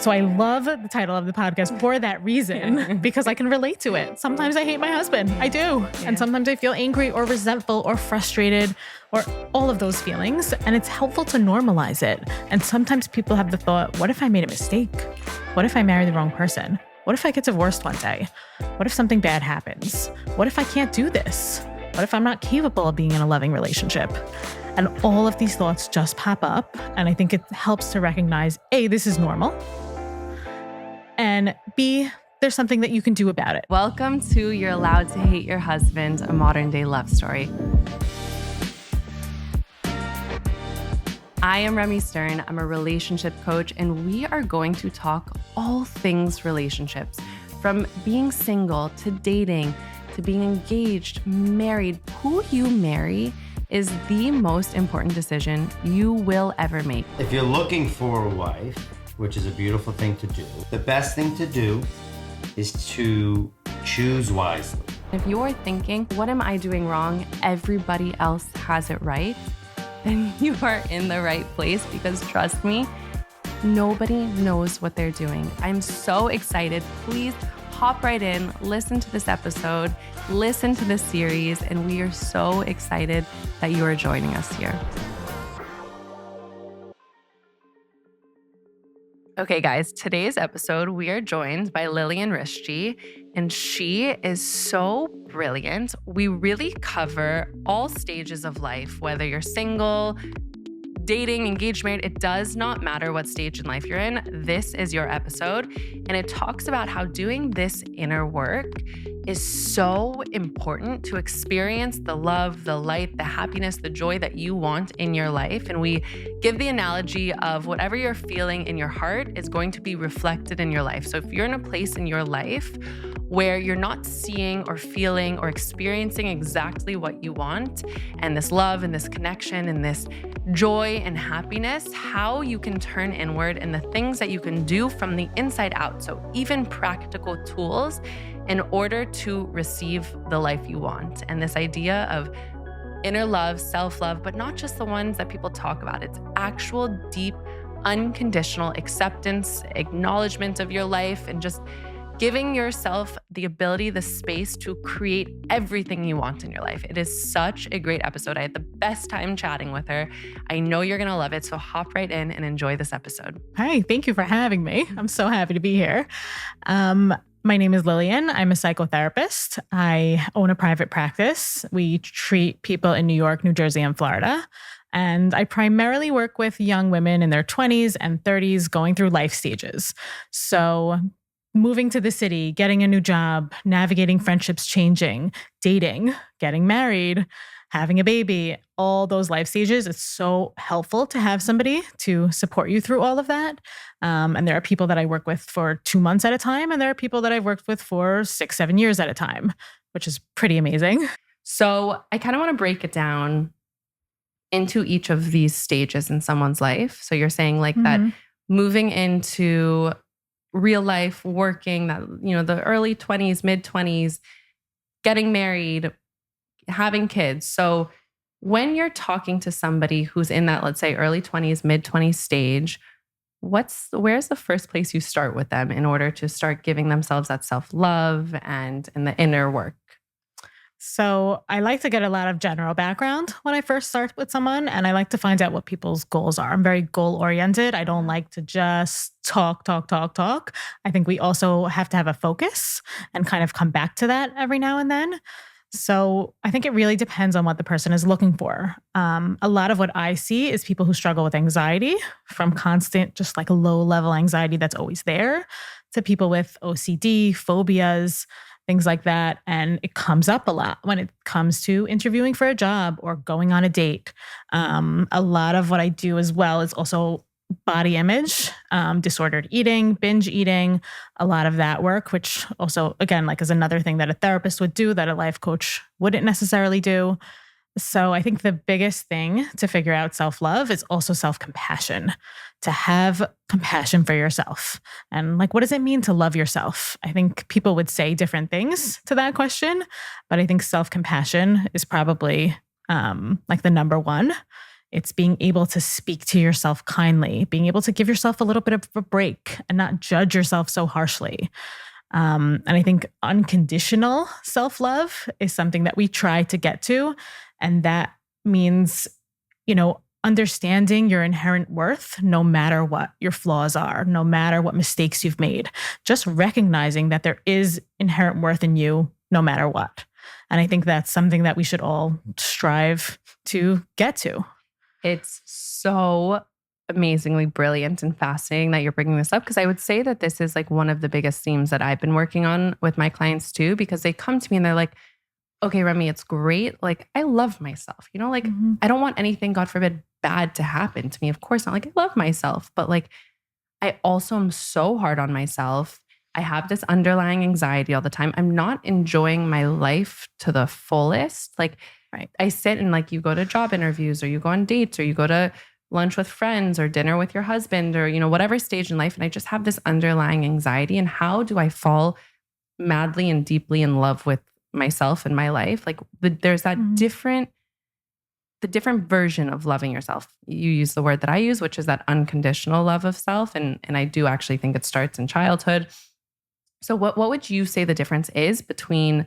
So I love the title of the podcast for that reason, because I can relate to it. Sometimes I hate my husband. I do. Yeah. And sometimes I feel angry or resentful or frustrated or all of those feelings. And it's helpful to normalize it. And sometimes people have the thought, what if I made a mistake? What if I marry the wrong person? What if I get divorced one day? What if something bad happens? What if I can't do this? What if I'm not capable of being in a loving relationship? And all of these thoughts just pop up. And I think it helps to recognize, A, this is normal. And B, there's something that you can do about it. Welcome to You're Allowed to Hate Your Husband, a modern day love story. I am Remy Stern. I'm a relationship coach, and we are going to talk all things relationships, from being single to dating to being engaged, married. Who you marry is the most important decision you will ever make. If you're looking for a wife, which is a beautiful thing to do, the best thing to do is to choose wisely. If you're thinking, what am I doing wrong? Everybody else has it right. Then you are in the right place, because trust me, nobody knows what they're doing. I'm so excited. Please hop right in, listen to this episode, listen to this series, and we are so excited that you are joining us here. Okay, guys, today's episode, we are joined by Lillian Rishty, and she is so brilliant. We really cover all stages of life, whether you're single, dating, engagement, it does not matter what stage in life you're in. This is your episode. And it talks about how doing this inner work is so important to experience the love, the light, the happiness, the joy that you want in your life. And we give the analogy of whatever you're feeling in your heart is going to be reflected in your life. So if you're in a place in your life where you're not seeing or feeling or experiencing exactly what you want, and this love and this connection and this joy and happiness, how you can turn inward and the things that you can do from the inside out. So even practical tools in order to receive the life you want. And this idea of inner love, self-love, but not just the ones that people talk about. It's actual deep, unconditional acceptance, acknowledgement of your life, and just giving yourself the ability, the space to create everything you want in your life. It is such a great episode. I had the best time chatting with her. I know you're going to love it. So hop right in and enjoy this episode. Hi, thank you for having me. I'm so happy to be here. My name is Lillian. I'm a psychotherapist. I own a private practice. We treat people in New York, New Jersey, and Florida. And I primarily work with young women in their 20s and 30s going through life stages. So moving to the city, getting a new job, navigating friendships changing, dating, getting married, having a baby, all those life stages, it's so helpful to have somebody to support you through all of that. And there are people that I work with for 2 months at a time, and there are people that I've worked with for 6-7 years at a time, which is pretty amazing. So I kind of want to break it down into each of these stages in someone's life. So you're saying like that moving into real life, working, that, you know, the early 20s, mid 20s, getting married, having kids. So when you're talking to somebody who's in that, let's say early 20s, mid 20s stage, where's the first place you start with them in order to start giving themselves that self-love and the inner work? So I like to get a lot of general background when I first start with someone, and I like to find out what people's goals are. I'm very goal-oriented. I don't like to just talk. I think we also have to have a focus and kind of come back to that every now and then. So I think it really depends on what the person is looking for. A lot of what I see is people who struggle with anxiety, from constant, just like low-level anxiety that's always there, to people with OCD, phobias, things like that. And it comes up a lot when it comes to interviewing for a job or going on a date. A lot of what I do as well is also body image, disordered eating, binge eating, a lot of that work, which also, again, like is another thing that a therapist would do that a life coach wouldn't necessarily do. So I think the biggest thing to figure out self-love is also self-compassion, to have compassion for yourself. And like, what does it mean to love yourself? I think people would say different things to that question, but I think self-compassion is probably like the number one. It's being able to speak to yourself kindly, being able to give yourself a little bit of a break and not judge yourself so harshly. And I think unconditional self-love is something that we try to get to. And that means, understanding your inherent worth, no matter what your flaws are, no matter what mistakes you've made, just recognizing that there is inherent worth in you, no matter what. And I think that's something that we should all strive to get to. It's so amazingly brilliant and fascinating that you're bringing this up, because I would say that this is like one of the biggest themes that I've been working on with my clients too, because they come to me and they're like, okay, Remy, it's great. Like, I love myself, I don't want anything, God forbid, bad to happen to me. Of course not. Like, I love myself, but like, I also am so hard on myself. I have this underlying anxiety all the time. I'm not enjoying my life to the fullest. Like, Right. I sit and like, you go to job interviews or you go on dates or you go to lunch with friends or dinner with your husband or, whatever stage in life. And I just have this underlying anxiety. And how do I fall madly and deeply in love with myself and my life? Like, there's that the different version of loving yourself. You use the word that I use, which is that unconditional love of self. And I do actually think it starts in childhood. So what would you say the difference is between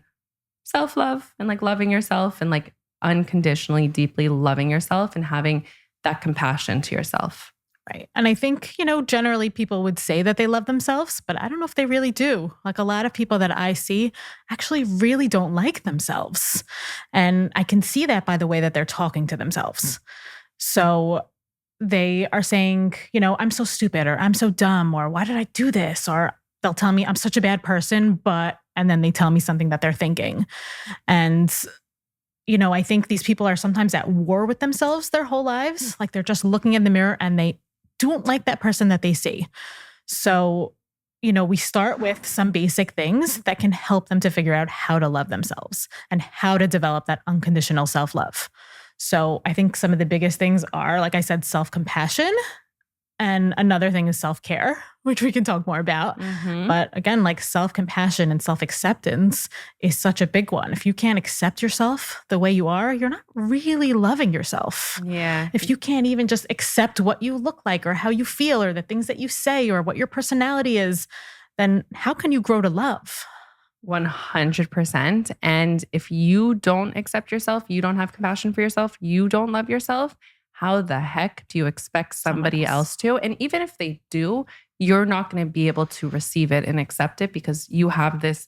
self-love and like loving yourself and like unconditionally, deeply loving yourself and having that compassion to yourself? Right. And I think, generally people would say that they love themselves, but I don't know if they really do. Like, a lot of people that I see actually really don't like themselves. And I can see that by the way that they're talking to themselves. So they are saying, I'm so stupid, or I'm so dumb, or why did I do this? Or they'll tell me I'm such a bad person, and then they tell me something that they're thinking. And I think these people are sometimes at war with themselves their whole lives. Like, they're just looking in the mirror and they don't like that person that they see. So, we start with some basic things that can help them to figure out how to love themselves and how to develop that unconditional self-love. So I think some of the biggest things are, like I said, self-compassion. And another thing is self-care, which we can talk more about. But again, like, self-compassion and self-acceptance is such a big one. If you can't accept yourself the way you are, you're not really loving yourself. Yeah. If you can't even just accept what you look like or how you feel or the things that you say or what your personality is, then how can you grow to love? 100%. And if you don't accept yourself, you don't have compassion for yourself, you don't love yourself, how the heck do you expect somebody else to? And even if they do, you're not going to be able to receive it and accept it because you have this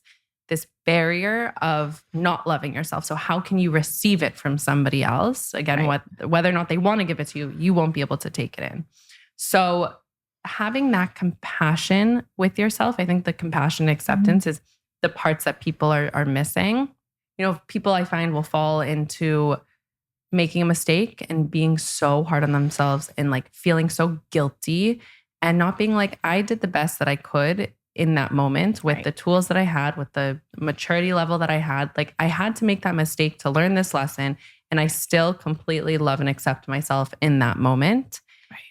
barrier of not loving yourself. So how can you receive it from somebody else? Again, whether or not they want to give it to you, you won't be able to take it in. So having that compassion with yourself, I think the compassion and acceptance is the parts that people are missing. People I find will fall into making a mistake and being so hard on themselves and like feeling so guilty and not being like, I did the best that I could in that moment with the tools that I had, with the maturity level that I had. Like, I had to make that mistake to learn this lesson, and I still completely love and accept myself in that moment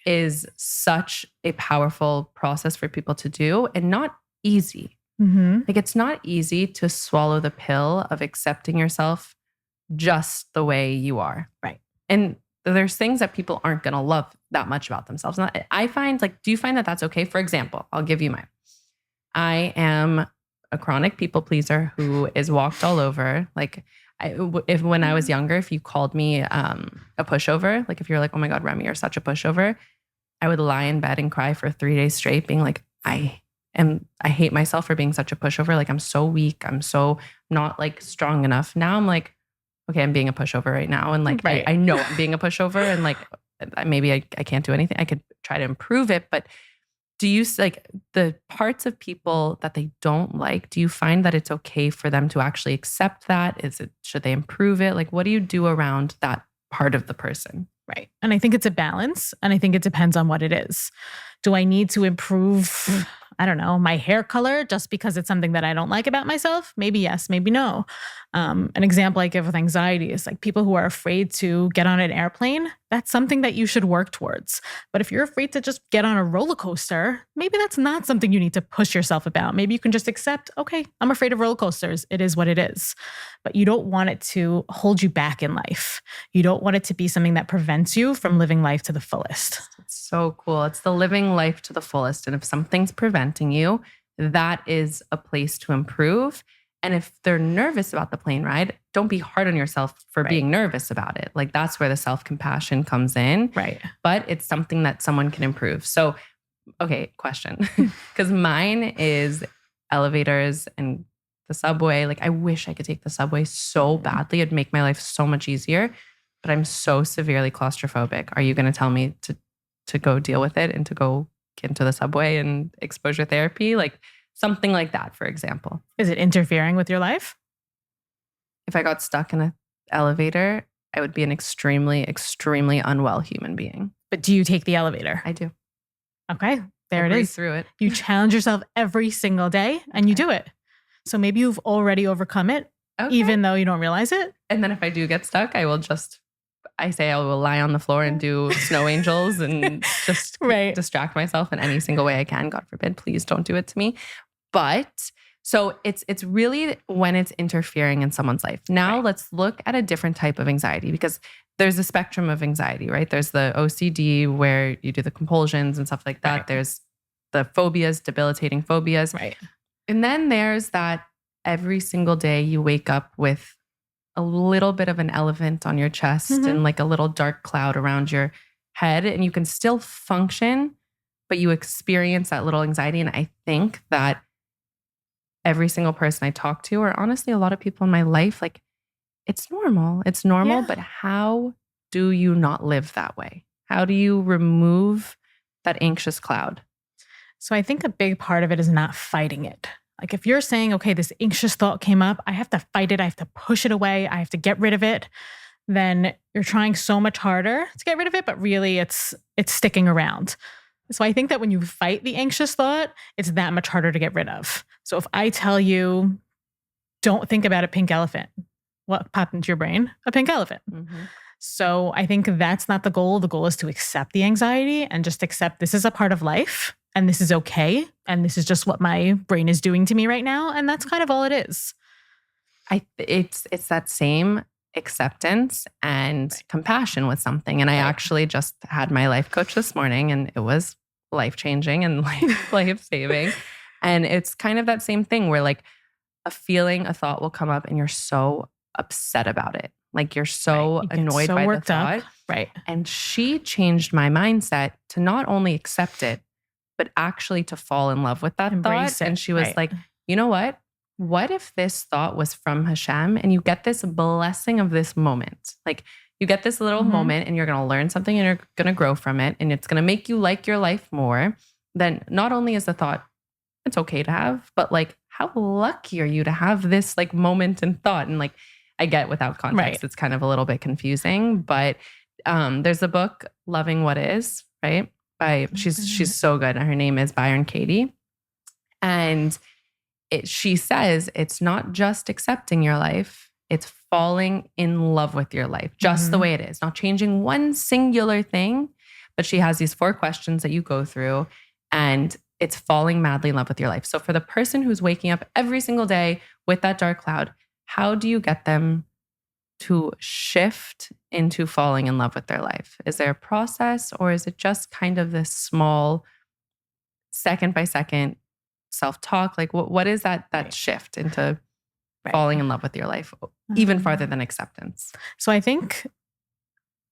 is such a powerful process for people to do, and not easy. Like, it's not easy to swallow the pill of accepting yourself just the way you are. Right. And there's things that people aren't going to love that much about themselves. And I find, like, do you find that that's okay? For example, I'll give you mine. I am a chronic people pleaser who is walked all over. Like, when I was younger, if you called me a pushover, like if you're like, oh my God, Remy, you're such a pushover, I would lie in bed and cry for 3 days straight being like, I hate myself for being such a pushover. Like, I'm so weak. I'm so not like strong enough. Now I'm like, okay, I'm being a pushover right now. And like, I know I'm being a pushover and like, maybe I can't do anything. I could try to improve it. But do you, like, the parts of people that they don't like, do you find that it's okay for them to actually accept that? Should they improve it? Like, what do you do around that part of the person? Right. And I think it's a balance. And I think it depends on what it is. Do I need to improve I don't know, my hair color just because it's something that I don't like about myself? Maybe yes, maybe no. An example I give with anxiety is like people who are afraid to get on an airplane. That's something that you should work towards. But if you're afraid to just get on a roller coaster, maybe that's not something you need to push yourself about. Maybe you can just accept, okay, I'm afraid of roller coasters. It is what it is. But you don't want it to hold you back in life. You don't want it to be something that prevents you from living life to the fullest. It's so cool. It's the living life to the fullest. And if something's preventing you, that is a place to improve. And if they're nervous about the plane ride, don't be hard on yourself for being nervous about it. Like that's where the self-compassion comes in. Right. But it's something that someone can improve. So, okay, question. Because mine is elevators and the subway. Like I wish I could take the subway so badly. It'd make my life so much easier. But I'm so severely claustrophobic. Are you going to tell me to go deal with it and to go get into the subway and exposure therapy? Like something like that, for example. Is it interfering with your life? If I got stuck in an elevator, I would be an extremely, extremely unwell human being. But do you take the elevator? I do. Okay, there it breathe is. Through it. You challenge yourself every single day and you do it. So maybe you've already overcome it, even though you don't realize it. And then if I do get stuck, I will lie on the floor and do snow angels and just distract myself in any single way I can. God forbid, please don't do it to me. But so it's really when it's interfering in someone's life. Now let's look at a different type of anxiety because there's a spectrum of anxiety, right? There's the OCD where you do the compulsions and stuff like that. Right. There's the phobias, debilitating phobias. Right. And then there's that every single day you wake up with a little bit of an elephant on your chest and like a little dark cloud around your head, and you can still function, but you experience that little anxiety. And I think that every single person I talk to, or honestly, a lot of people in my life, like it's normal. It's normal, but how do you not live that way? How do you remove that anxious cloud? So I think a big part of it is not fighting it. Like if you're saying, okay, this anxious thought came up, I have to fight it, I have to push it away, I have to get rid of it, then you're trying so much harder to get rid of it, but really it's sticking around. So I think that when you fight the anxious thought, it's that much harder to get rid of. So if I tell you, don't think about a pink elephant, what popped into your brain? A pink elephant. So I think that's not the goal. The goal is to accept the anxiety and just accept this is a part of life. And this is okay. And this is just what my brain is doing to me right now. And that's kind of all it is. It's that same acceptance and compassion with something. And I actually just had my life coach this morning and it was life-changing and life-saving. And it's kind of that same thing where like a feeling, a thought will come up and you're so upset about it. Like you're so annoyed by the thought. Right. And she changed my mindset to not only accept it, but actually to fall in love with that thought. And she was like, you know what? What if this thought was from Hashem and you get this blessing of this moment? Like you get this little moment and you're going to learn something and you're going to grow from it. And it's going to make you like your life more. Then not only is the thought, it's okay to have, but like, how lucky are you to have this like moment and thought? And like, I get without context, it's kind of a little bit confusing, but there's a book, Loving What Is, right? She's so good. Her name is Byron Katie. And she says it's not just accepting your life, it's falling in love with your life, just the way it is, not changing one singular thing. But she has these 4 questions that you go through and it's falling madly in love with your life. So for the person who's waking up every single day with that dark cloud, how do you get them to shift into falling in love with their life? Is there a process or is it just kind of this small second by second self-talk? Like what is that shift into falling in love with your life, even farther than acceptance? So I think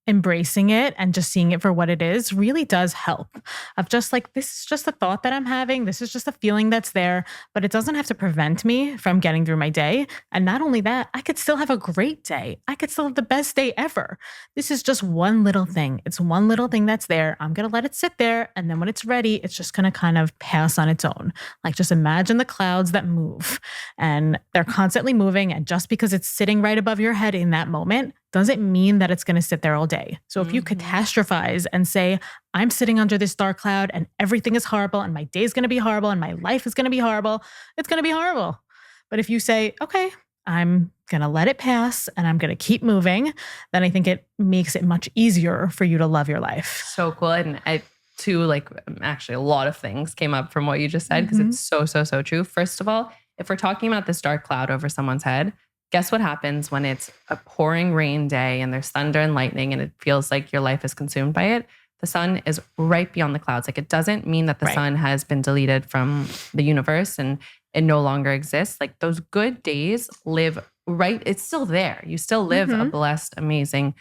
embracing it and just seeing it for what it is really does help. Of just like, this is just a thought that I'm having. This is just a feeling that's there, but it doesn't have to prevent me from getting through my day. And not only that, I could still have a great day. I could still have the best day ever. This is just one little thing. It's one little thing that's there. I'm going to let it sit there. And then when it's ready, it's just going to kind of pass on its own. Like just imagine the clouds that move and they're constantly moving. And just because it's sitting right above your head in that moment doesn't mean that it's going to sit there all day. So if you catastrophize and say, I'm sitting under this dark cloud and everything is horrible and my day's going to be horrible and my life is going to be horrible, it's going to be horrible. But if you say, okay, I'm going to let it pass and I'm going to keep moving, then I think it makes it much easier for you to love your life. So cool. And actually a lot of things came up from what you just said because it's so true. First of all, if we're talking about this dark cloud over someone's head, guess what happens when it's a pouring rain day and there's thunder and lightning and it feels like your life is consumed by it? The sun is right beyond the clouds. Like, it doesn't mean that the sun has been deleted from the universe and it no longer exists. Like, those good days live right. It's still there. You still live a blessed, amazing,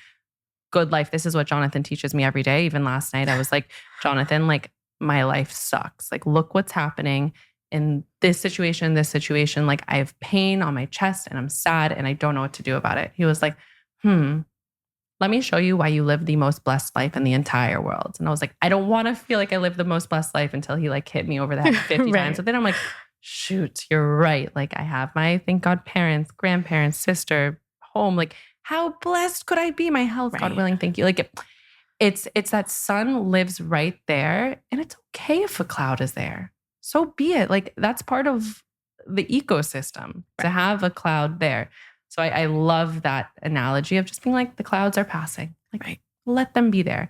good life. This is what Jonathan teaches me every day. Even last night, I was like, Jonathan, like, my life sucks. Like, look what's happening in this situation. Like, I have pain on my chest and I'm sad and I don't know what to do about it. He was like, let me show you why you live the most blessed life in the entire world. And I was like, I don't want to feel like I live the most blessed life until he like hit me over the head 50 times. But then I'm like, shoot, you're right. Like, I have my, thank God, parents, grandparents, sister, home. Like, how blessed could I be? My health, God willing, thank you. Like, it's that sun lives right there, and it's okay if a cloud is there. So be it. Like, that's part of the ecosystem to have a cloud there. So I love that analogy of just being like, the clouds are passing. Like, let them be there.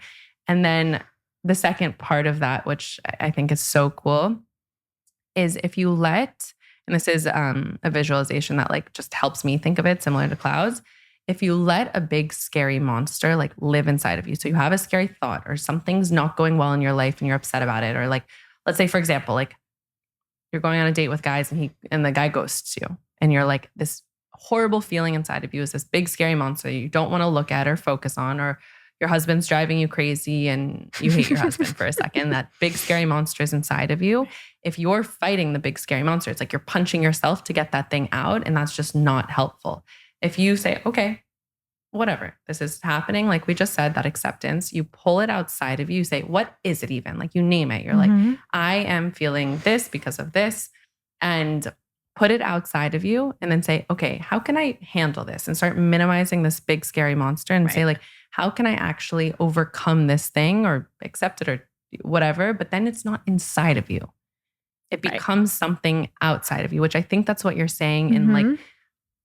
And then the second part of that, which I think is so cool, is if you let, and this is a visualization that like just helps me think of it similar to clouds. If you let a big scary monster like live inside of you, so you have a scary thought or something's not going well in your life and you're upset about it, or like, let's say for example, like you're going on a date with guys and the guy ghosts you, and you're like, this horrible feeling inside of you is this big scary monster you don't want to look at or focus on, or your husband's driving you crazy and you hate your husband for a second. That big scary monster is inside of you. If you're fighting the big scary monster, it's like you're punching yourself to get that thing out, and that's just not helpful. If you say, okay, whatever, this is happening, like we just said, that acceptance, you pull it outside of you, you say, what is it even? Like, you name it. You're like, I am feeling this because of this, and put it outside of you, and then say, okay, how can I handle this? And start minimizing this big scary monster and say like, how can I actually overcome this thing or accept it or whatever? But then it's not inside of you. It becomes something outside of you, which I think that's what you're saying in like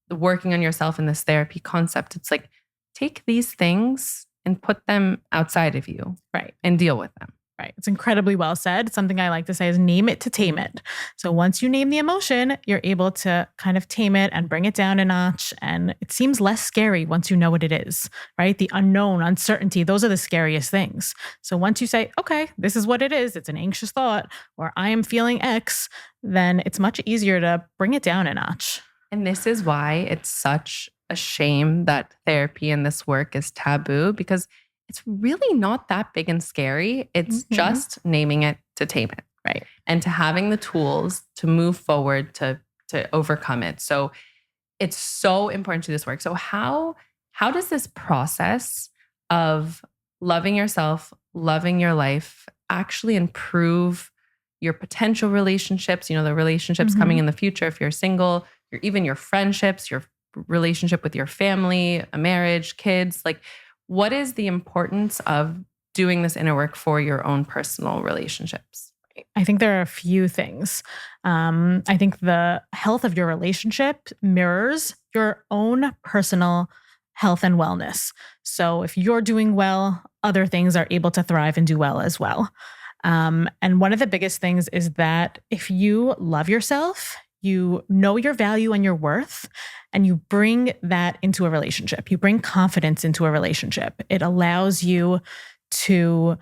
working on yourself in this therapy concept. It's like, take these things and put them outside of you, and deal with them. It's incredibly well said. Something I like to say is name it to tame it. So once you name the emotion, you're able to kind of tame it and bring it down a notch. And it seems less scary once you know what it is, right? The unknown, uncertainty, those are the scariest things. So once you say, okay, this is what it is, it's an anxious thought, or I am feeling X, then it's much easier to bring it down a notch. And this is why it's such a shame that therapy and this work is taboo, because it's really not that big and scary. It's just naming it to tame it, and to having the tools to move forward to overcome it. So it's so important to this work. So how does this process of loving yourself, loving your life, actually improve your potential relationships? You know, the relationships coming in the future, if you're single, even your friendships, your relationship with your family, a marriage, kids, like, what is the importance of doing this inner work for your own personal relationships? I think there are a few things. I think the health of your relationship mirrors your own personal health and wellness. So if you're doing well, other things are able to thrive and do well as well. And one of the biggest things is that if you love yourself, you know your value and your worth, and you bring that into a relationship. You bring confidence into a relationship. It allows you to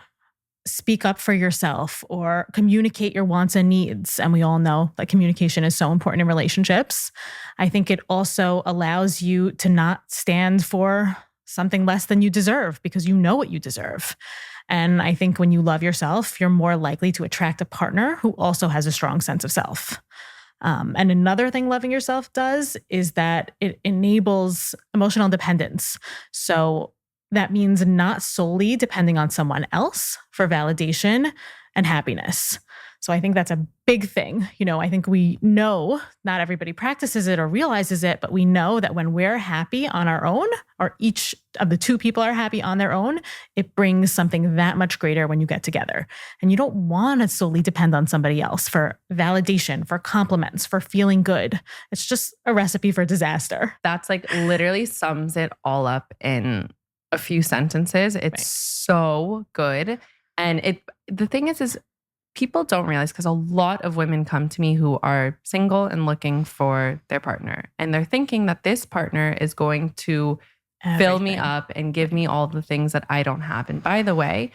speak up for yourself or communicate your wants and needs. And we all know that communication is so important in relationships. I think it also allows you to not stand for something less than you deserve, because you know what you deserve. And I think when you love yourself, you're more likely to attract a partner who also has a strong sense of self. And another thing loving yourself does is that it enables emotional independence. So that means not solely depending on someone else for validation and happiness. So I think that's a big thing. I think we know not everybody practices it or realizes it, but we know that when we're happy on our own, or each of the two people are happy on their own, it brings something that much greater when you get together. And you don't want to solely depend on somebody else for validation, for compliments, for feeling good. It's just a recipe for disaster. That's like literally sums it all up in a few sentences. It's Right. so good. And the thing is people don't realize, because a lot of women come to me who are single and looking for their partner. And they're thinking that this partner is going to fill me Everything. up and give me all the things that I don't have. And by the way,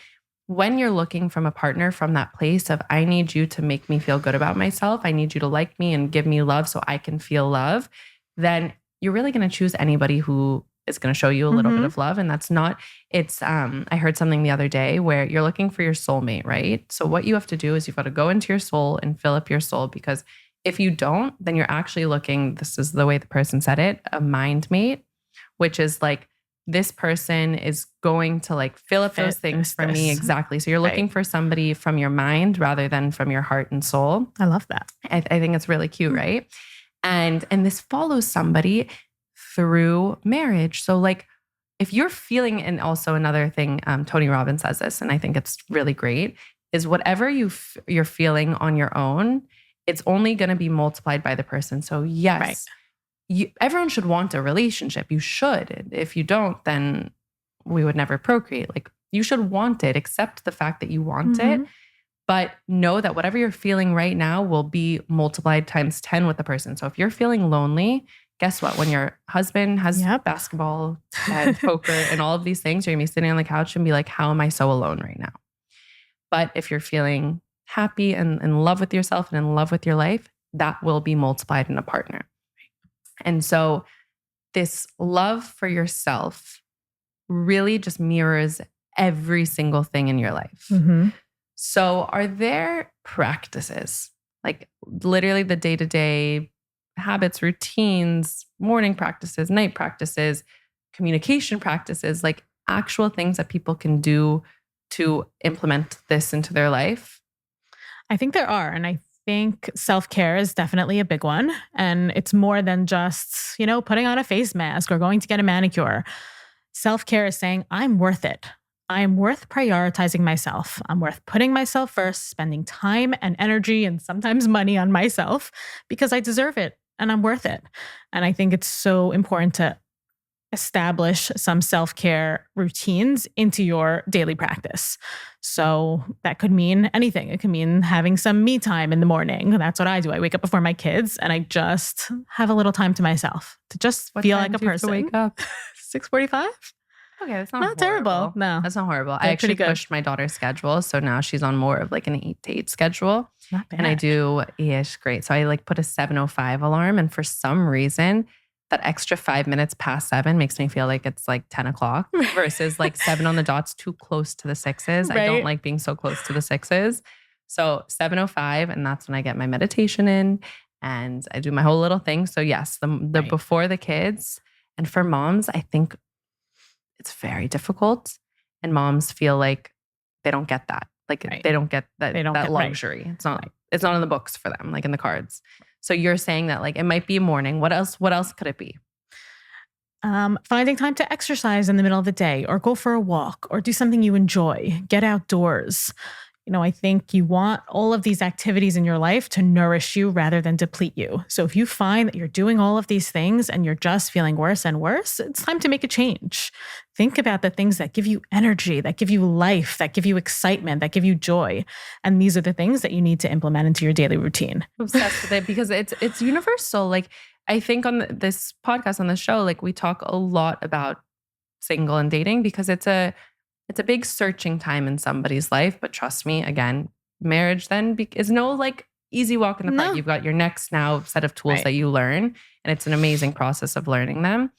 when you're looking from a partner from that place of, I need you to make me feel good about myself, I need you to like me and give me love so I can feel love, then you're really going to choose anybody who is going to show you a little bit of love. And that's not, I heard something the other day where you're looking for your soulmate, right? So what you have to do is you've got to go into your soul and fill up your soul, because if you don't, then you're actually looking, this is the way the person said it, a mind mate, which is like, this person is going to like fill up those things for me. Exactly. So you're looking for somebody from your mind rather than from your heart and soul. I love that. I think it's really cute, right? And this follows somebody through marriage. So like if you're feeling, and also another thing, Tony Robbins says this, and I think it's really great, is whatever you're feeling on your own, it's only going to be multiplied by the person. So yes, everyone should want a relationship. You should. If you don't, then we would never procreate. Like you should want it, accept the fact that you want it, but know that whatever you're feeling right now will be multiplied times 10 with the person. So if you're feeling lonely, guess what? When your husband has basketball and poker and all of these things, you're going to be sitting on the couch and be like, how am I so alone right now? But if you're feeling happy and in love with yourself and in love with your life, that will be multiplied in a partner. And so this love for yourself really just mirrors every single thing in your life. So are there practices, like literally the day-to-day habits, routines, morning practices, night practices, communication practices, like actual things that people can do to implement this into their life? I think there are. And I think self-care is definitely a big one. And it's more than just, putting on a face mask or going to get a manicure. Self-care is saying, I'm worth it. I'm worth prioritizing myself. I'm worth putting myself first, spending time and energy and sometimes money on myself because I deserve it and I'm worth it. And I think it's so important to establish some self-care routines into your daily practice. So that could mean anything. It could mean having some me time in the morning. That's what I do. I wake up before my kids and I just have a little time to myself to just feel like a person. Wake up 6:45. Okay, that's not terrible. No, that's not horrible. I actually pushed my daughter's schedule, so now she's on more of like an 8 to 8 schedule. Not bad. And I do, it's great. So I like put a 7:05 alarm, and for some reason, that extra 5 minutes past 7 makes me feel like it's like 10 o'clock versus like 7 on the dot's too close to the 6s. I don't like being so close to the 6s. So 7:05, and that's when I get my meditation in and I do my whole little thing. So yes, the before the kids. And for moms, I think it's very difficult. And moms feel like they don't get that. Like they don't get that, that luxury. It's not it's not in the books for them, like in the cards. So you're saying that like it might be a morning. What else could it be? Finding time to exercise in the middle of the day or go for a walk or do something you enjoy. Get outdoors. I think you want all of these activities in your life to nourish you rather than deplete you. So if you find that you're doing all of these things and you're just feeling worse and worse, it's time to make a change. Think about the things that give you energy, that give you life, that give you excitement, that give you joy. And these are the things that you need to implement into your daily routine. I'm obsessed with it because it's universal. Like I think on this podcast, on the show, like we talk a lot about single and dating because it's a big searching time in somebody's life. But trust me, again, marriage then is no like easy walk in the park. You've got your next now set of tools that you learn. And it's an amazing process of learning them.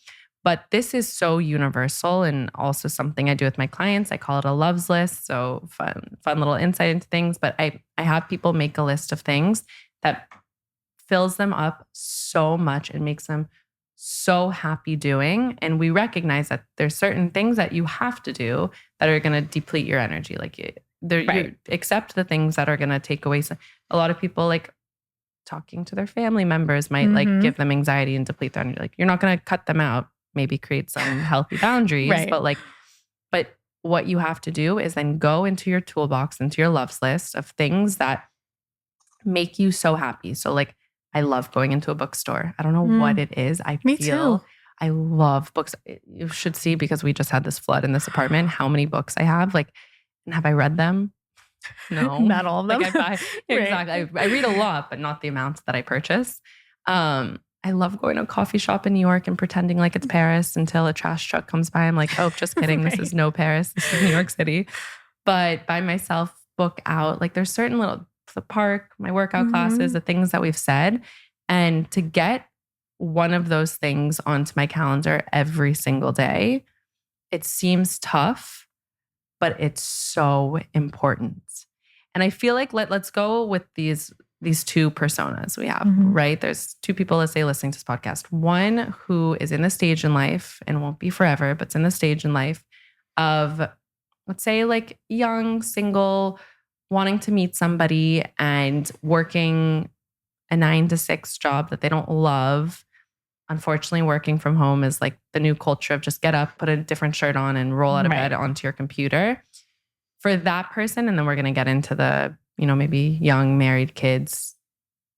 But this is so universal and also something I do with my clients. I call it a loves list. So fun little insight into things. But I have people make a list of things that fills them up so much and makes them so happy doing. And we recognize that there's certain things that you have to do that are going to deplete your energy. Like You accept the things that are going to take away. A lot of people like talking to their family members might like give them anxiety and deplete their energy. Like you're not going to cut them out, maybe create some healthy boundaries, but what you have to do is then go into your toolbox, into your loves list of things that make you so happy. So like, I love going into a bookstore. I don't know what it is. Me too. I love books. You should see, because we just had this flood in this apartment, how many books I have. Like, and have I read them? No. Not all of them. Like exactly. I read a lot, but not the amounts that I purchase. I love going to a coffee shop in New York and pretending like it's Paris until a trash truck comes by. I'm like, oh, just kidding. This is no Paris. This is New York City. But by myself, book out. Like there's certain the park, my workout classes, the things that we've said. And to get one of those things onto my calendar every single day, it seems tough, but it's so important. And I feel like let's go with these two personas we have, right? There's two people, let's say, listening to this podcast. One who is in the stage in life and won't be forever, but it's in the stage in life of, let's say, like young, single, wanting to meet somebody and working a 9-to-6 job that they don't love. Unfortunately, working from home is like the new culture of just get up, put a different shirt on and roll out of bed onto your computer. For that person, and then we're going to get into the, maybe young married kids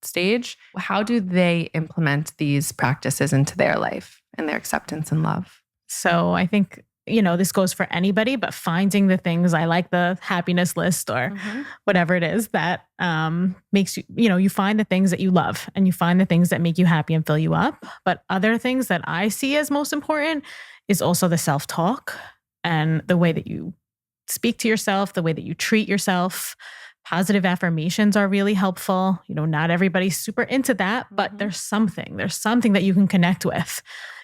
stage. How do they implement these practices into their life and their acceptance and love? So I think, this goes for anybody, but finding the things, I like the happiness list or whatever it is that makes you, you find the things that you love and you find the things that make you happy and fill you up. But other things that I see as most important is also the self-talk and the way that you speak to yourself, the way that you treat yourself. Positive affirmations are really helpful. Not everybody's super into that, but there's something that you can connect with.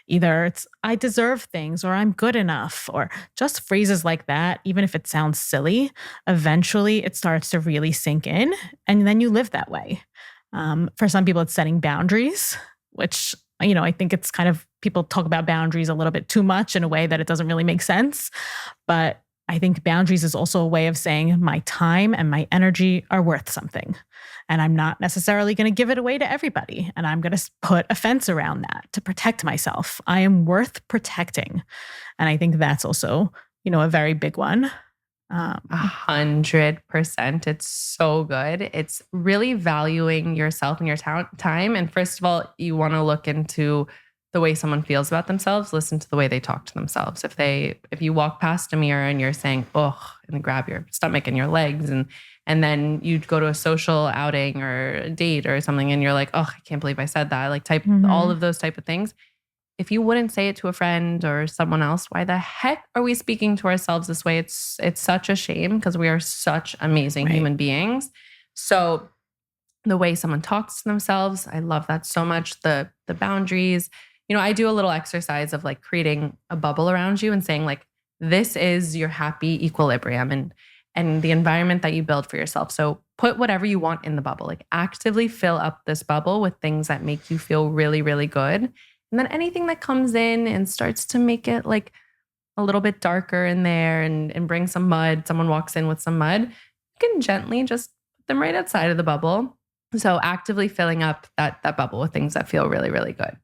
Either it's, I deserve things, or I'm good enough, or just phrases like that. Even if it sounds silly, eventually it starts to really sink in, and then you live that way. For some people, it's setting boundaries, which, I think it's kind of, people talk about boundaries a little bit too much in a way that it doesn't really make sense. But I think boundaries is also a way of saying my time and my energy are worth something. And I'm not necessarily going to give it away to everybody. And I'm going to put a fence around that to protect myself. I am worth protecting. And I think that's also, a very big one. 100%. It's so good. It's really valuing yourself and your time. And first of all, you want to look into the way someone feels about themselves. Listen to the way they talk to themselves. If you walk past a mirror and you're saying, "Ugh," and grab your stomach and your legs, and then you go to a social outing or a date or something, and you're like, "Oh, I can't believe I said that." Like type all of those type of things. If you wouldn't say it to a friend or someone else, why the heck are we speaking to ourselves this way? It's such a shame, because we are such amazing human beings. So the way someone talks to themselves, I love that so much. The boundaries. I do a little exercise of like creating a bubble around you and saying like, this is your happy equilibrium and the environment that you build for yourself. So put whatever you want in the bubble, like actively fill up this bubble with things that make you feel really, really good. And then anything that comes in and starts to make it like a little bit darker in there and bring some mud, someone walks in with some mud, you can gently just put them right outside of the bubble. So actively filling up that bubble with things that feel really, really good.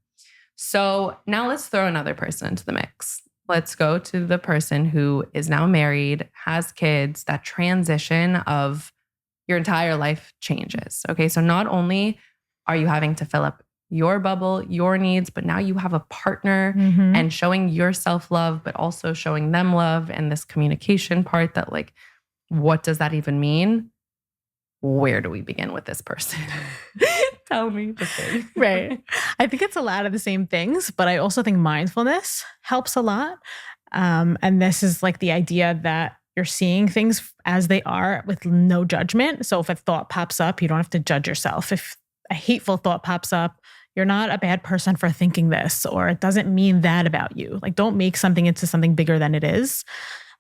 So now let's throw another person into the mix. Let's go to the person who is now married, has kids. That transition of your entire life changes. Okay, so not only are you having to fill up your bubble, your needs, but now you have a partner and showing yourself love, but also showing them love, and this communication part that like, what does that even mean? Where do we begin with this person? Tell me. Right. I think it's a lot of the same things, but I also think mindfulness helps a lot. And this is like the idea that you're seeing things as they are with no judgment. So if a thought pops up, you don't have to judge yourself. If a hateful thought pops up, you're not a bad person for thinking this, or it doesn't mean that about you. Like, don't make something into something bigger than it is.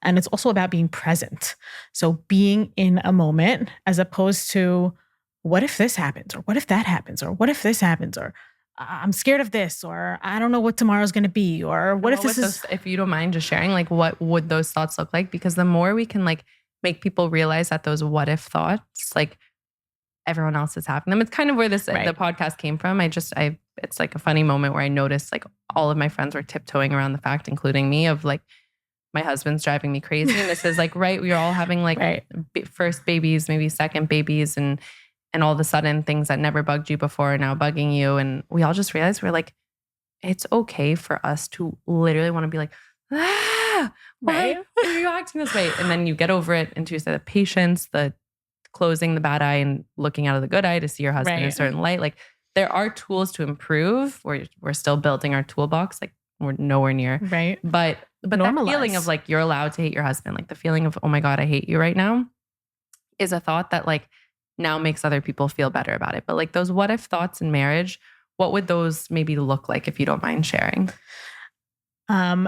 And it's also about being present. So being in a moment, as opposed to, what if this happens? Or what if that happens? Or what if this happens? Or I'm scared of this, or I don't know what tomorrow's going to be, or what if this is... If you don't mind just sharing, like, what would those thoughts look like? Because the more we can like make people realize that those what if thoughts, like everyone else is having them. It's kind of where the podcast came from. It's like a funny moment where I noticed like all of my friends were tiptoeing around the fact, including me, of like, my husband's driving me crazy. And this is like, right, we are all having like first babies, maybe second babies. And all of a sudden things that never bugged you before are now bugging you. And we all just realized we're like, it's okay for us to literally want to be like, why are you acting this way? And then you get over it into the patience, the closing the bad eye and looking out of the good eye to see your husband in a certain light. Like there are tools to improve. We're still building our toolbox. Like we're nowhere near. Right. But that feeling of like, you're allowed to hate your husband, like the feeling of, oh my God, I hate you right now, is a thought that like now makes other people feel better about it. But like those what if thoughts in marriage, what would those maybe look like if you don't mind sharing?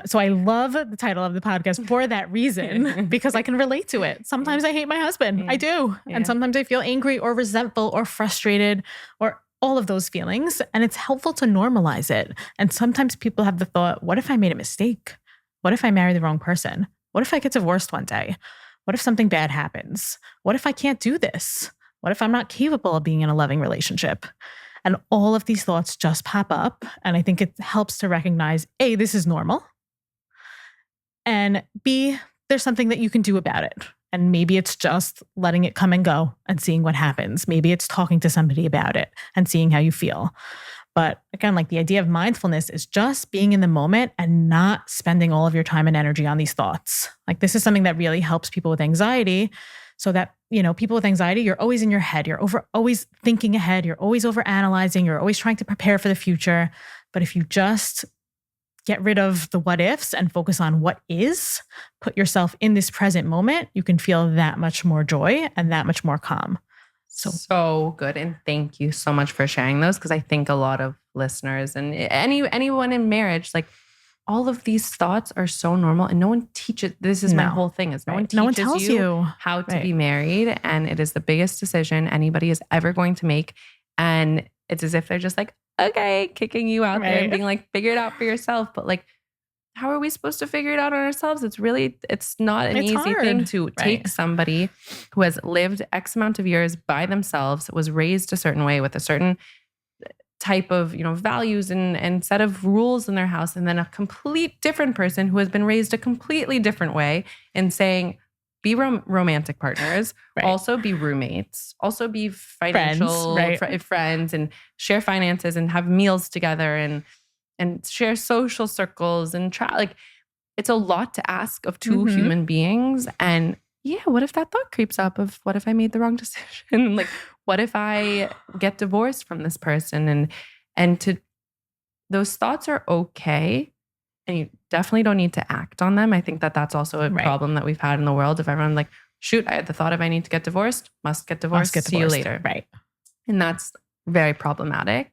So I love the title of the podcast for that reason, because I can relate to it. Sometimes I hate my husband. I do. Yeah. And sometimes I feel angry or resentful or frustrated or all of those feelings. And it's helpful to normalize it. And sometimes people have the thought, what if I made a mistake? What if I marry the wrong person? What if I get divorced one day? What if something bad happens? What if I can't do this? What if I'm not capable of being in a loving relationship? And all of these thoughts just pop up. And I think it helps to recognize, A, this is normal. And B, there's something that you can do about it. And maybe it's just letting it come and go and seeing what happens. Maybe it's talking to somebody about it and seeing how you feel. But again, like the idea of mindfulness is just being in the moment and not spending all of your time and energy on these thoughts. Like this is something that really helps people with anxiety. So that, people with anxiety, you're always in your head. You're always thinking ahead. You're always over analyzing. You're always trying to prepare for the future. But if you just get rid of the what ifs and focus on what is, put yourself in this present moment, you can feel that much more joy and that much more calm. So good. And thank you so much for sharing those. Because I think a lot of listeners and anyone in marriage, like all of these thoughts are so normal and no one teaches. This is my whole thing is no one tells you how to be married. And it is the biggest decision anybody is ever going to make. And it's as if they're just like, okay, kicking you out there and being like, figure it out for yourself. But like, how are we supposed to figure it out on ourselves? It's not an easy thing to take somebody who has lived X amount of years by themselves, was raised a certain way with a certain type of, values and set of rules in their house. And then a complete different person who has been raised a completely different way and saying, be romantic partners, also be roommates, also be financial friends and share finances and have meals together and share social circles and try. Like it's a lot to ask of two human beings. And what if that thought creeps up of what if I made the wrong decision? Like, what if I get divorced from this person? And those thoughts are okay. And you definitely don't need to act on them. I think that that's also a problem that we've had in the world of everyone like, shoot, I had the thought of I need to get divorced, must get divorced, see you later. Right. And that's very problematic.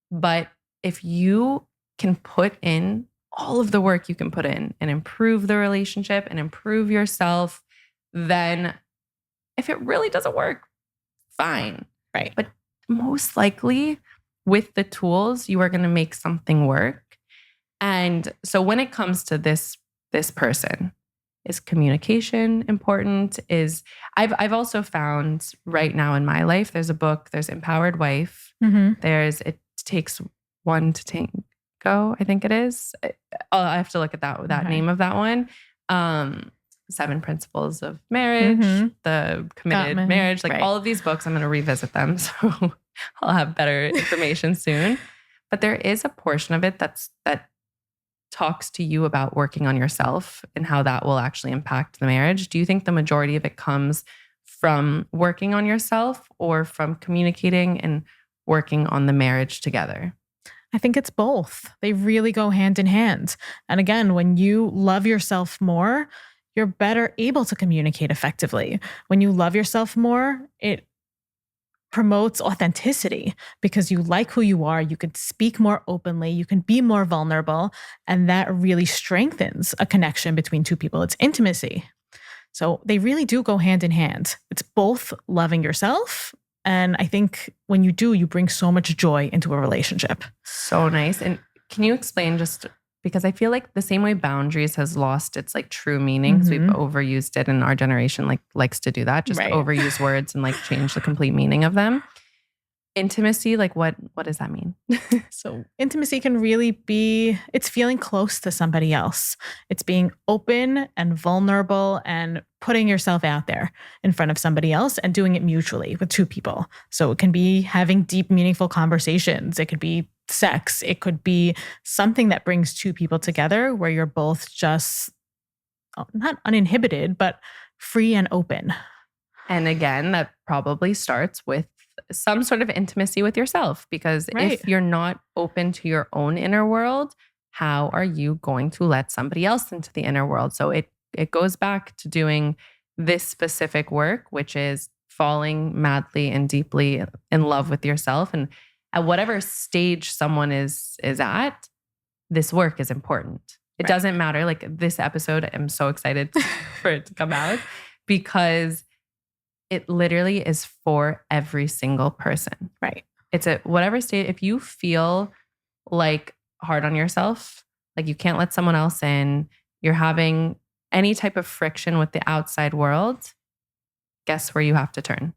But if you can put in all of the work you can put in and improve the relationship and improve yourself, then if it really doesn't work, fine. Right. But most likely with the tools, you are going to make something work. And so when it comes to this person, is communication important? I've also found right now in my life, there's a book, there's Empowered Wife. There's It Takes One to Tango, I think it is. I have to look at that name of that one. 7 Principles of Marriage, The Committed Marriage, like all of these books, I'm going to revisit them. So I'll have better information soon. But there is a portion of it that talks to you about working on yourself and how that will actually impact the marriage. Do you think the majority of it comes from working on yourself or from communicating and working on the marriage together? I think it's both. They really go hand in hand. And again, when you love yourself more, you're better able to communicate effectively. When you love yourself more, it promotes authenticity because you like who you are. You can speak more openly. You can be more vulnerable. And that really strengthens a connection between two people. It's intimacy. So they really do go hand in hand. It's both loving yourself. And I think when you do, you bring so much joy into a relationship. So nice. And can you explain just because I feel like the same way boundaries has lost its like true meaning because we've overused it, and our generation like likes to do that, just Right. overuse words and like change the complete meaning of them. Intimacy, like what does that mean? So intimacy can really be, it's feeling close to somebody else. It's being open and vulnerable and putting yourself out there in front of somebody else and doing it mutually with two people. So it can be having deep, meaningful conversations. It could be sex. It could be something that brings two people together where you're both just not uninhibited, but free and open. And again, that probably starts with some sort of intimacy with yourself, because Right. if you're not open to your own inner world, how are you going to let somebody else into the inner world? So it goes back to doing this specific work, which is falling madly and deeply in love with yourself. And at whatever stage someone is at, this work is important. It Right. doesn't matter. Like this episode, I'm so excited for it to come out because it literally is for every single person. Right. It's at whatever state. If you feel like hard on yourself, like you can't let someone else in, you're having any type of friction with the outside world, guess where you have to turn?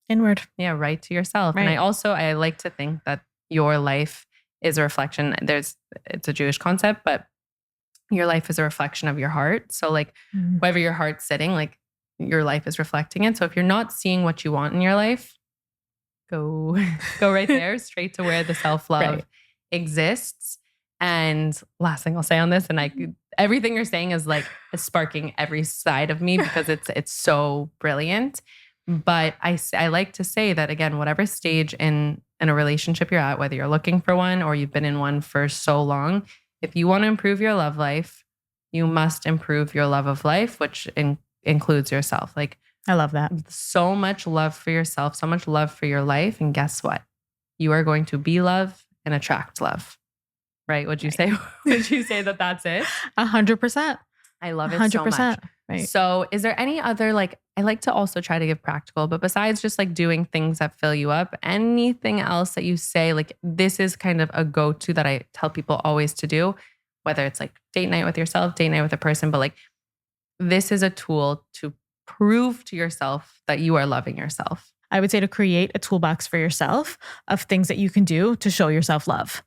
Inward. Yeah, right to yourself. And Right. I like to think that your life is a reflection. It's a Jewish concept, but your life is a reflection of your heart. So like wherever your heart's sitting, like your life is reflecting it. So if you're not seeing what you want in your life, go right there, straight to where the self-love Right. exists. And last thing I'll say on this, and everything you're saying is like sparking every side of me because it's so brilliant. But I like to say that again, whatever stage in a relationship you're at, whether you're looking for one or you've been in one for so long, if you want to improve your love life, you must improve your love of life, which includes yourself. Like I love that. so much love for yourself, so much love for your life. And guess what? You are going to be love and attract love. Right? Would you say, that that's it? 100%. I love it so much. Right. So is there any other, like, I like to also try to give practical, but besides just like doing things that fill you up, anything else that you say, like this is kind of a go-to that I tell people always to do, whether it's like date night with yourself, date night with a person, but like this is a tool to prove to yourself that you are loving yourself. I would say to create a toolbox for yourself of things that you can do to show yourself love.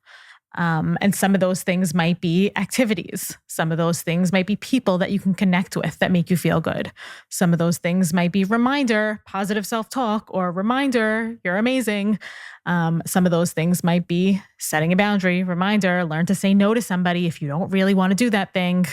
And some of those things might be activities. Some of those things might be people that you can connect with that make you feel good. Some of those things might be reminder, positive self-talk, or reminder, you're amazing. Some of those things might be setting a boundary, reminder, learn to say no to somebody if you don't really want to do that thing.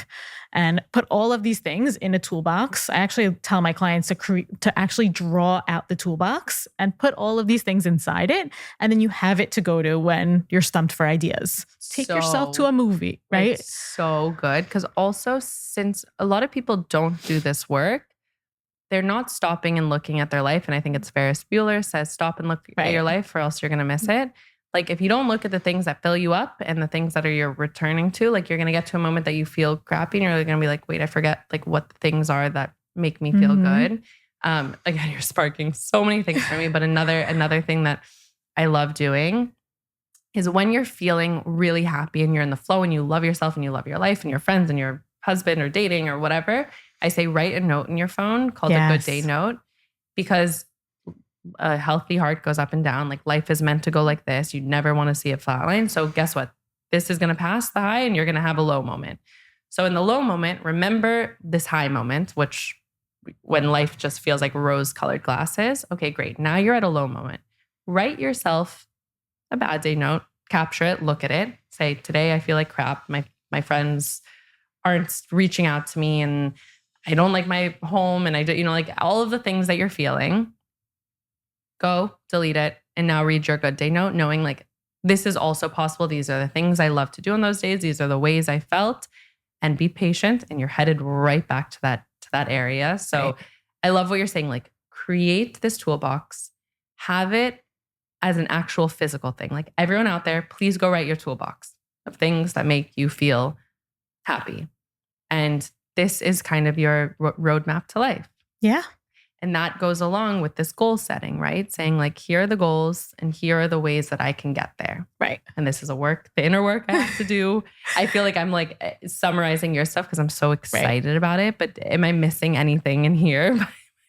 And put all of these things in a toolbox. I actually tell my clients to actually draw out the toolbox and put all of these things inside it. And then you have it to go to when you're stumped for ideas. Take yourself to a movie, right? It's so good. Because also, since a lot of people don't do this work, they're not stopping and looking at their life. And I think it's Ferris Bueller says, stop and look at your life or else you're going to miss it. Like if you don't look at the things that fill you up and the things that you're returning to, like you're going to get to a moment that you feel crappy and you're going to be like, wait, I forget like what the things are that make me feel good. Again, you're sparking so many things for me. But another thing that I love doing is when you're feeling really happy and you're in the flow and you love yourself and you love your life and your friends and your husband or dating or whatever, I say write a note in your phone called a good day note, because a healthy heart goes up and down. Like life is meant to go like this. You never want to see it flatline. So guess what? This is going to pass the high and you're going to have a low moment. So in the low moment, remember this high moment, which when life just feels like rose-colored glasses. Okay, great. Now you're at a low moment. Write yourself a bad day note, capture it, look at it. Say, today I feel like crap. My friends aren't reaching out to me and I don't like my home and I do, like all of the things that you're feeling. Go delete it and now read your good day note, knowing like this is also possible. These are the things I love to do in those days. These are the ways I felt, and be patient. And you're headed right back to that area. So I love what you're saying. Like create this toolbox, have it as an actual physical thing. Like everyone out there, please go write your toolbox of things that make you feel happy. And this is kind of your roadmap to life. Yeah. And that goes along with this goal setting, right? Saying like, here are the goals and here are the ways that I can get there. Right. And this is the inner work I have to do. I feel like I'm like summarizing your stuff because I'm so excited about it. But am I missing anything in here?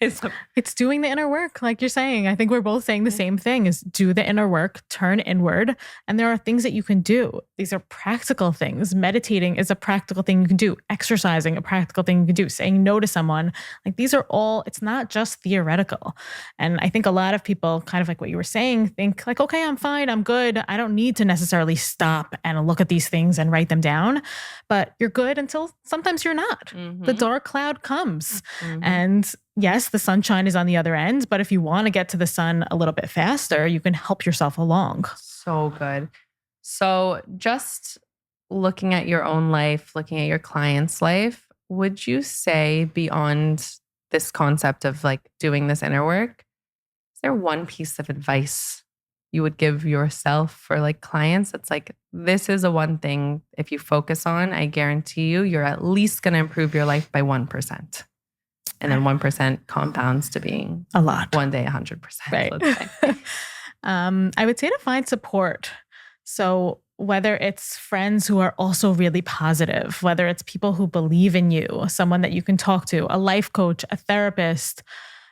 It's doing the inner work. Like you're saying, I think we're both saying the same thing is do the inner work, turn inward. And there are things that you can do. These are practical things. Meditating is a practical thing you can do. Exercising, a practical thing you can do. Saying no to someone. Like these are all, it's not just theoretical. And I think a lot of people, kind of like what you were saying, think like, okay, I'm fine. I'm good. I don't need to necessarily stop and look at these things and write them down. But you're good until sometimes you're not. Mm-hmm. The dark cloud comes. And yes, the sunshine is on the other end, but if you want to get to the sun a little bit faster, you can help yourself along. So good. So just looking at your own life, looking at your client's life, would you say beyond this concept of like doing this inner work, is there one piece of advice you would give yourself for like clients? That's like, this is a one thing if you focus on, I guarantee you're at least going to improve your life by 1%. And then 1% compounds to being a lot. One day, 100%. Right. Let's say. I would say to find support. So whether it's friends who are also really positive, whether it's people who believe in you, someone that you can talk to, a life coach, a therapist,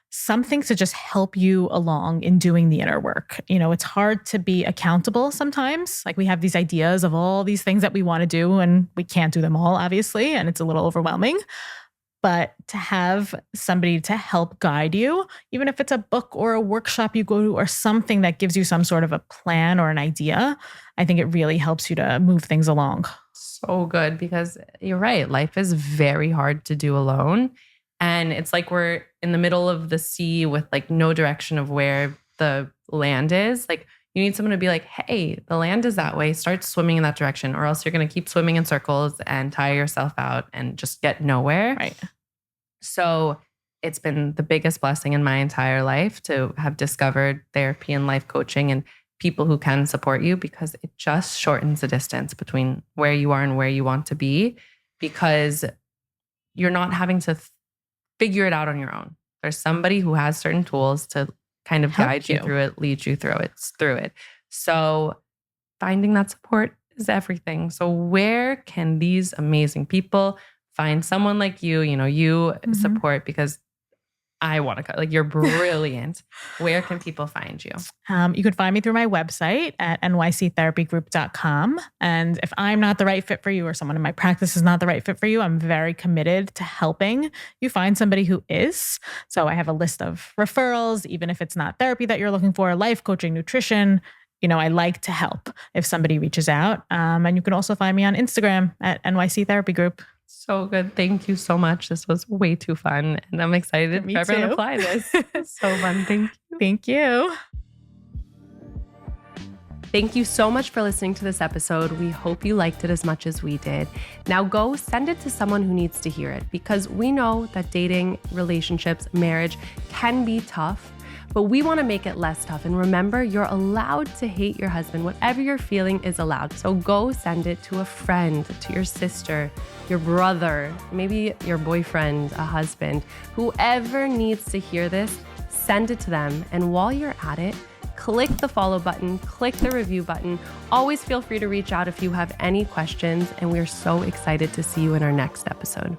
something to just help you along in doing the inner work. You know, it's hard to be accountable sometimes. Like we have these ideas of all these things that we want to do and we can't do them all, obviously, and it's a little overwhelming. But to have somebody to help guide you, even if it's a book or a workshop you go to or something that gives you some sort of a plan or an idea, I think it really helps you to move things along. So good, because you're right. Life is very hard to do alone. And it's like we're in the middle of the sea with like no direction of where the land is. Like you need someone to be like, hey, the land is that way. Start swimming in that direction, or else you're going to keep swimming in circles and tire yourself out and just get nowhere. Right. So it's been the biggest blessing in my entire life to have discovered therapy and life coaching and people who can support you, because it just shortens the distance between where you are and where you want to be, because you're not having to figure it out on your own. There's somebody who has certain tools to kind of guide you through it, lead you through it. So finding that support is everything. So where can these amazing people find someone like you, support? Because I want to, like, you're brilliant. Where can people find you? You can find me through my website at nyctherapygroup.com. And if I'm not the right fit for you or someone in my practice is not the right fit for you, I'm very committed to helping you find somebody who is. So I have a list of referrals, even if it's not therapy that you're looking for, life coaching, nutrition. I like to help if somebody reaches out. And you can also find me on Instagram at NYC Therapy Group. So good. Thank you so much. This was way too fun. And I'm excited for everyone to apply this. So fun. Thank you. Thank you. Thank you so much for listening to this episode. We hope you liked it as much as we did. Now go send it to someone who needs to hear it, because we know that dating, relationships, marriage can be tough. But we want to make it less tough. And remember, you're allowed to hate your husband. Whatever you're feeling is allowed. So go send it to a friend, to your sister, your brother, maybe your boyfriend, a husband. Whoever needs to hear this, send it to them. And while you're at it, click the follow button, click the review button. Always feel free to reach out if you have any questions. And we're so excited to see you in our next episode.